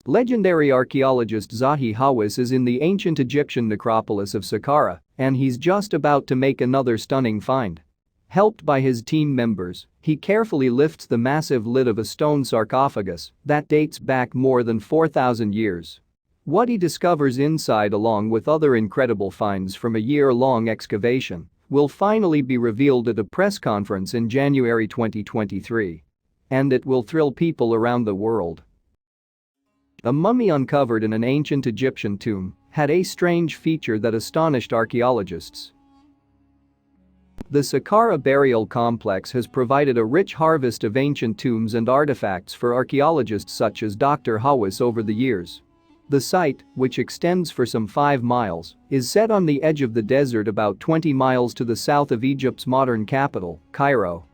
Legendary archaeologist Zahi Hawass is in the ancient Egyptian necropolis of Sakara, and he's just about to make another stunning find. Helped by his team members, he carefully lifts the massive lid of a stone sarcophagus that dates back more than 4,000 years. What he discovers inside, along with other incredible finds from a year-long excavation, will finally be revealed at a press conference in January 2023. And it will thrill people around the world. A mummy uncovered in an ancient Egyptian tomb had a strange feature that astonished archaeologists. The Sakara burial complex has provided a rich harvest of ancient tombs and artifacts for archaeologists such as Dr. Hawas over the years. The site, which extends for some 5 miles, is set on the edge of the desert about 20 miles to the south of Egypt's modern capital, Cairo.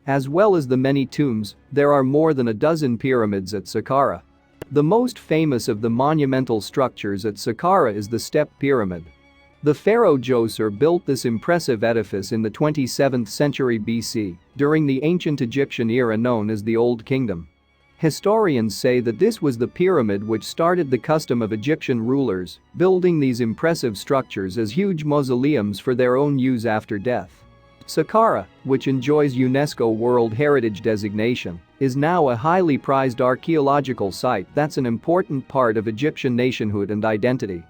As well as the many tombs, there are more than a dozen pyramids at Sakara. The most famous of the monumental structures at Sakara is the Step Pyramid. The pharaoh Djoser built this impressive edifice in the 27th century BC, during the ancient Egyptian era known as the Old Kingdom. Historians say that this was the pyramid which started the custom of Egyptian rulers building these impressive structures as huge mausoleums for their own use after death. Sakara, which enjoys UNESCO World Heritage designation, is now a highly prized archaeological site that's an important part of Egyptian nationhood and identity.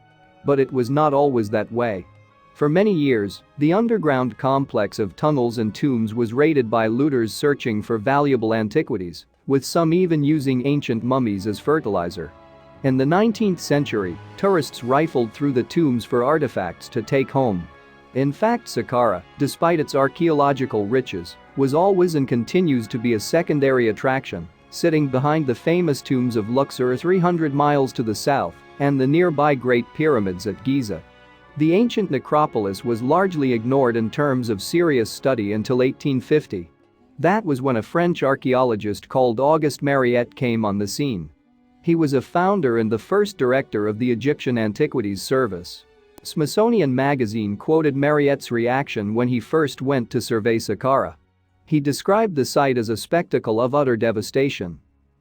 But it was not always that way. For many years, the underground complex of tunnels and tombs was raided by looters searching for valuable antiquities, with some even using ancient mummies as fertilizer. In the 19th century, tourists rifled through the tombs for artifacts to take home. In fact, Sakara, despite its archaeological riches, was always and continues to be a secondary attraction, sitting behind the famous tombs of Luxor 300 miles to the south and the nearby Great Pyramids at Giza. The ancient necropolis was largely ignored in terms of serious study until 1850. That was when a French archaeologist called Auguste Mariette came on the scene. He was a founder and the first director of the Egyptian Antiquities Service. Smithsonian magazine quoted Mariette's reaction when he first went to survey Sakara. He described the site as a spectacle of utter devastation.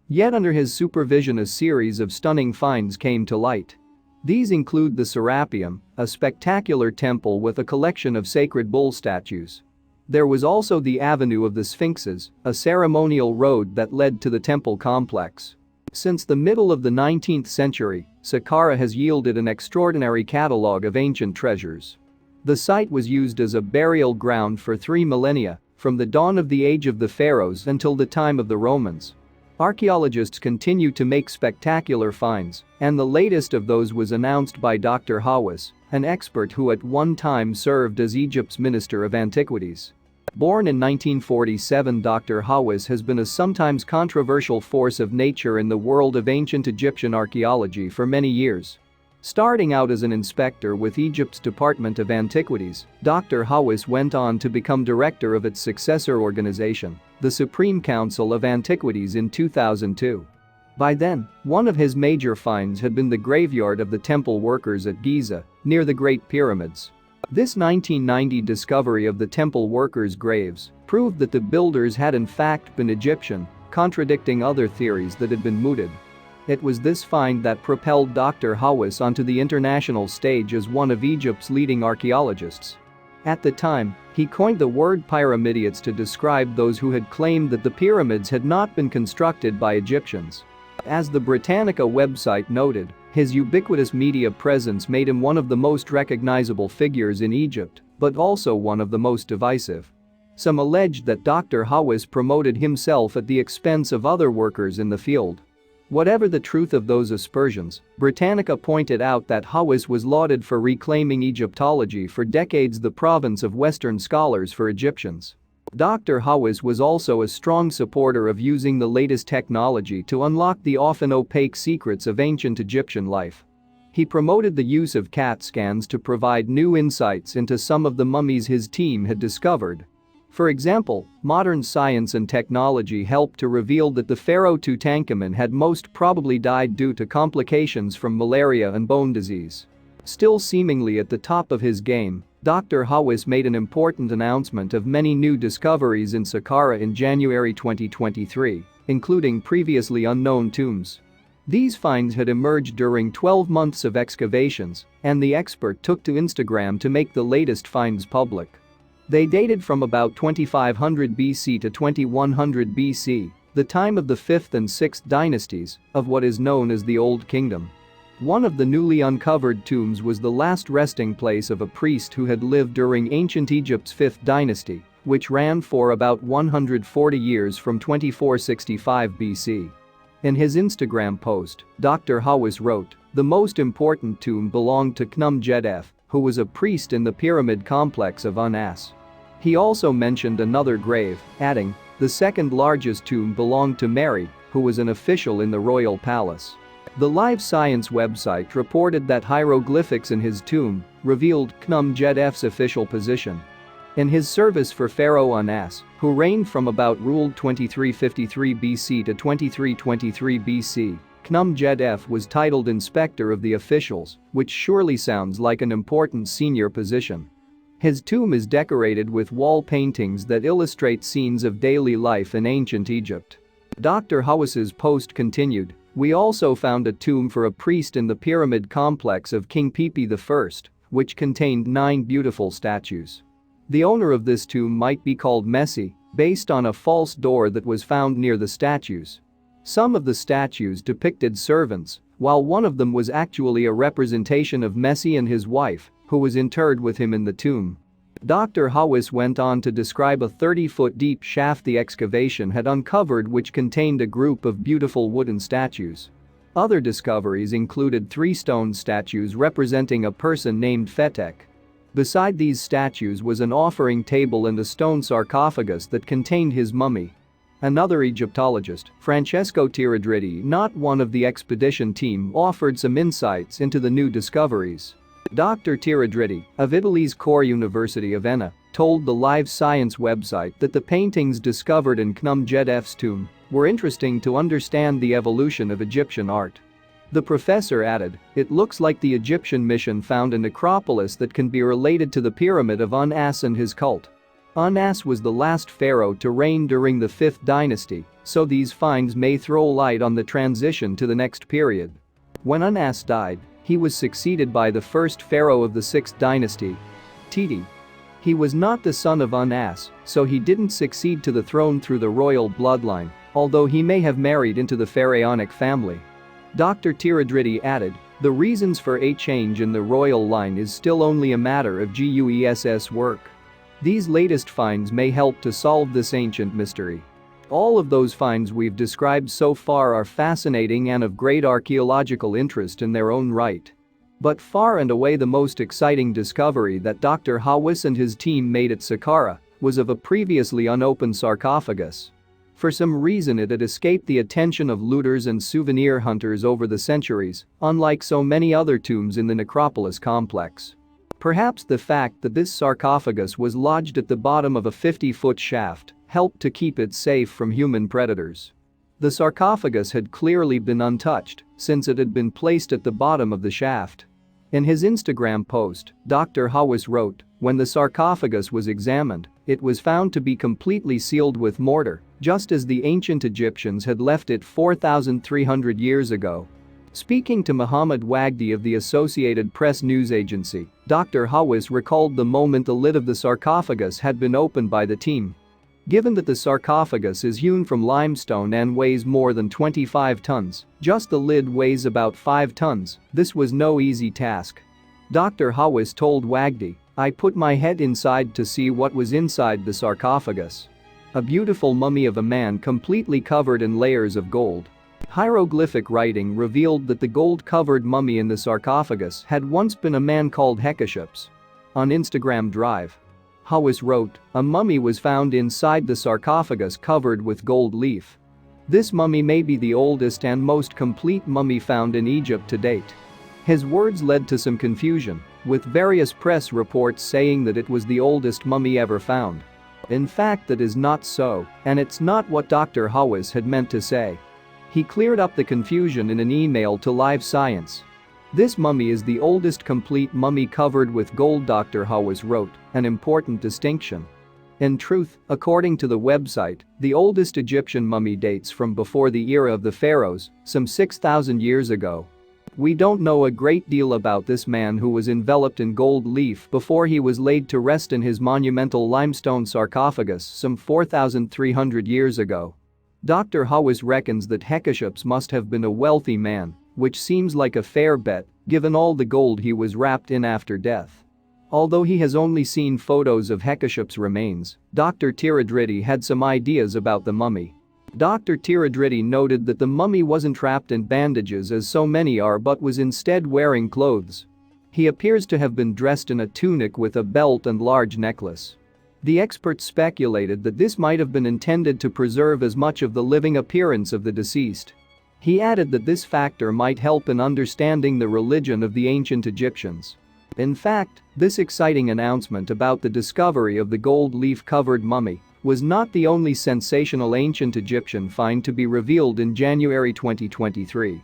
Yet under his supervision a series of stunning finds came to light. These include the Serapeum, a spectacular temple with a collection of sacred bull statues. There was also the Avenue of the Sphinxes, a ceremonial road that led to the temple complex. Since the middle of the 19th century, Sakara has yielded an extraordinary catalogue of ancient treasures. The site was used as a burial ground for 3 millennia, from the dawn of the age of the pharaohs until the time of the Romans. Archaeologists continue to make spectacular finds, and the latest of those was announced by Dr. Hawas, an expert who at one time served as Egypt's Minister of Antiquities. Born in 1947, Dr. Hawas has been a sometimes controversial force of nature in the world of ancient Egyptian archaeology for many years. Starting out as an inspector with Egypt's Department of Antiquities, Dr. Hawas went on to become director of its successor organization, the Supreme Council of Antiquities, in 2002. By then, one of his major finds had been the graveyard of the temple workers at Giza, near the Great Pyramids. This 1990 discovery of the temple workers' graves proved that the builders had in fact been Egyptian, contradicting other theories that had been mooted. It was this find that propelled Dr. Hawas onto the international stage as one of Egypt's leading archaeologists. At the time, he coined the word pyramidiates to describe those who had claimed that the pyramids had not been constructed by Egyptians. As the Britannica website noted, his ubiquitous media presence made him one of the most recognizable figures in Egypt, but also one of the most divisive. Some alleged that Dr. Hawas promoted himself at the expense of other workers in the field. Whatever the truth of those aspersions, Britannica pointed out that Hawas was lauded for reclaiming Egyptology for decades the province of Western scholars for Egyptians. Dr. Hawas was also a strong supporter of using the latest technology to unlock the often opaque secrets of ancient Egyptian life. He promoted the use of CAT scans to provide new insights into some of the mummies his team had discovered. For example, modern science and technology helped to reveal that the pharaoh Tutankhamun had most probably died due to complications from malaria and bone disease. Still seemingly at the top of his game, Dr. Hawas made an important announcement of many new discoveries in Sakara in January 2023, including previously unknown tombs. These finds had emerged during 12 months of excavations, and the expert took to Instagram to make the latest finds public. They dated from about 2500 BC to 2100 BC, the time of the 5th and 6th dynasties of what is known as the Old Kingdom. One of the newly uncovered tombs was the last resting place of a priest who had lived during ancient Egypt's 5th dynasty, which ran for about 140 years from 2465 BC. In his Instagram post, Dr. Hawas wrote, "The most important tomb belonged to Khnum-Jedef, who was a priest in the pyramid complex of Unas." He also mentioned another grave, adding, "The second largest tomb belonged to Mary, who was an official in the royal palace." The Live Science website reported that hieroglyphics in his tomb revealed Khnum-Jedef's official position. In his service for Pharaoh Unas, who reigned from about ruled 2353 BC to 2323 BC, Khnum-Jedef was titled Inspector of the Officials, which surely sounds like an important senior position. His tomb is decorated with wall paintings that illustrate scenes of daily life in ancient Egypt. Dr. Hawass's post continued, "We also found a tomb for a priest in the pyramid complex of King Pipi I, which contained 9 beautiful statues. The owner of this tomb might be called Messi, based on a false door that was found near the statues. Some of the statues depicted servants, while one of them was actually a representation of Messi and his wife, who was interred with him in the tomb." Dr. Hawas went on to describe a 30-foot deep shaft the excavation had uncovered, which contained a group of beautiful wooden statues. Other discoveries included 3 stone statues representing a person named Fetek. Beside these statues was an offering table and a stone sarcophagus that contained his mummy. Another Egyptologist, Francesco Tiradritti, not one of the expedition team, offered some insights into the new discoveries. Dr. Tiradritti, of Italy's Core University of Enna, told the Live Science website that the paintings discovered in Khnum-Jedef's tomb were interesting to understand the evolution of Egyptian art. The professor added, "It looks like the Egyptian mission found a necropolis that can be related to the pyramid of Unas and his cult." Unas was the last pharaoh to reign during the 5th dynasty, so these finds may throw light on the transition to the next period. When Unas died, he was succeeded by the first pharaoh of the 6th dynasty, Teti. He was not the son of Unas, so he didn't succeed to the throne through the royal bloodline, although he may have married into the pharaonic family. Dr. Tiradritti added, "The reasons for a change in the royal line is still only a matter of GUESS work. These latest finds may help to solve this ancient mystery." All of those finds we've described so far are fascinating and of great archaeological interest in their own right. But far and away the most exciting discovery that Dr. Hawas and his team made at Sakara was of a previously unopened sarcophagus. For some reason it had escaped the attention of looters and souvenir hunters over the centuries, unlike so many other tombs in the necropolis complex. Perhaps the fact that this sarcophagus was lodged at the bottom of a 50-foot shaft helped to keep it safe from human predators. The sarcophagus had clearly been untouched since it had been placed at the bottom of the shaft. In his Instagram post, Dr. Hawas wrote, "When the sarcophagus was examined, it was found to be completely sealed with mortar, just as the ancient Egyptians had left it 4,300 years ago." Speaking to Muhammad Wagdi of the Associated Press news agency, Dr. Hawas recalled the moment the lid of the sarcophagus had been opened by the team. Given that the sarcophagus is hewn from limestone and weighs more than 25 tons, just the lid weighs about 5 tons, this was no easy task. Dr. Hawas told Wagdi, "I put my head inside to see what was inside the sarcophagus. A beautiful mummy of a man completely covered in layers of gold." Hieroglyphic writing revealed that the gold-covered mummy in the sarcophagus had once been a man called Hekaships. On Instagram Drive, Hawas wrote, "A mummy was found inside the sarcophagus covered with gold leaf. This mummy may be the oldest and most complete mummy found in Egypt to date." His words led to some confusion, with various press reports saying that it was the oldest mummy ever found. In fact, that is not so, and it's not what Dr. Hawas had meant to say. He cleared up the confusion in an email to Live Science. "This mummy is the oldest complete mummy covered with gold," Dr. Hawas wrote, "an important distinction. In truth, according to the website, the oldest Egyptian mummy dates from before the era of the pharaohs, some 6,000 years ago. We don't know a great deal about this man who was enveloped in gold leaf before he was laid to rest in his monumental limestone sarcophagus some 4,300 years ago. Dr. Hawas reckons that Hatshepsut must have been a wealthy man, which seems like a fair bet, given all the gold he was wrapped in after death. Although he has only seen photos of Hatshepsut's remains, Dr. Tiradriti had some ideas about the mummy. Dr. Tiradriti noted that the mummy wasn't wrapped in bandages as so many are but was instead wearing clothes. He appears to have been dressed in a tunic with a belt and large necklace. The experts speculated that this might have been intended to preserve as much of the living appearance of the deceased. He added that this factor might help in understanding the religion of the ancient Egyptians. In fact, this exciting announcement about the discovery of the gold leaf-covered mummy was not the only sensational ancient Egyptian find to be revealed in January 2023.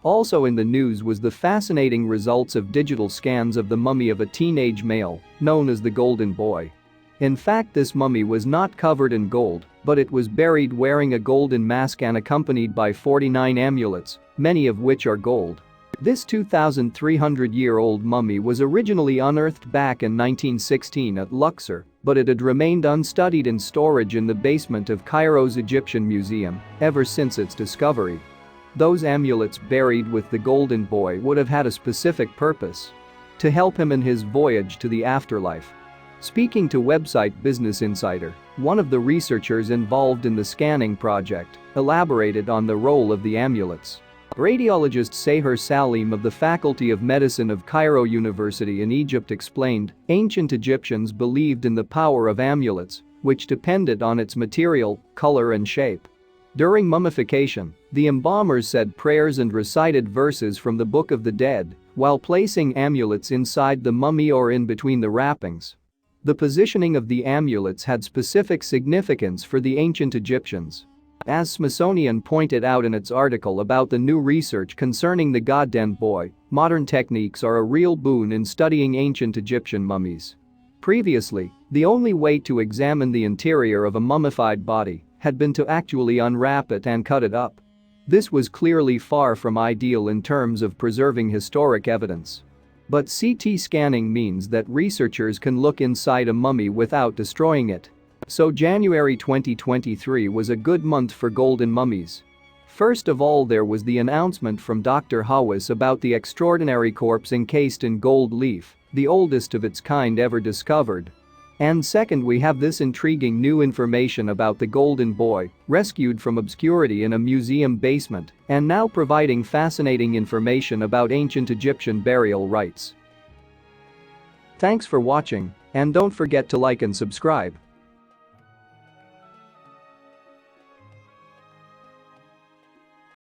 Also in the news was the fascinating results of digital scans of the mummy of a teenage male, known as the Golden Boy. In fact, this mummy was not covered in gold, but it was buried wearing a golden mask and accompanied by 49 amulets, many of which are gold. This 2,300-year-old mummy was originally unearthed back in 1916 at Luxor, but it had remained unstudied in storage in the basement of Cairo's Egyptian Museum ever since its discovery. Those amulets buried with the Golden Boy would have had a specific purpose: to help him in his voyage to the afterlife. Speaking to website Business Insider, one of the researchers involved in the scanning project elaborated on the role of the amulets. Radiologist Seher Salim of the Faculty of Medicine of Cairo University in Egypt explained, ancient Egyptians believed in the power of amulets, which depended on its material, color and shape. During mummification, the embalmers said prayers and recited verses from the Book of the Dead while placing amulets inside the mummy or in between the wrappings. The positioning of the amulets had specific significance for the ancient Egyptians. As Smithsonian pointed out in its article about the new research concerning the Golden Boy, modern techniques are a real boon in studying ancient Egyptian mummies. Previously, the only way to examine the interior of a mummified body had been to actually unwrap it and cut it up. This was clearly far from ideal in terms of preserving historic evidence. But CT scanning means that researchers can look inside a mummy without destroying it. So January 2023 was a good month for golden mummies. First of all, there was the announcement from Dr. Hawas about the extraordinary corpse encased in gold leaf, the oldest of its kind ever discovered. And second, we have this intriguing new information about the Golden Boy, rescued from obscurity in a museum basement and now providing fascinating information about ancient Egyptian burial rites. Thanks for watching, and don't forget to like and subscribe.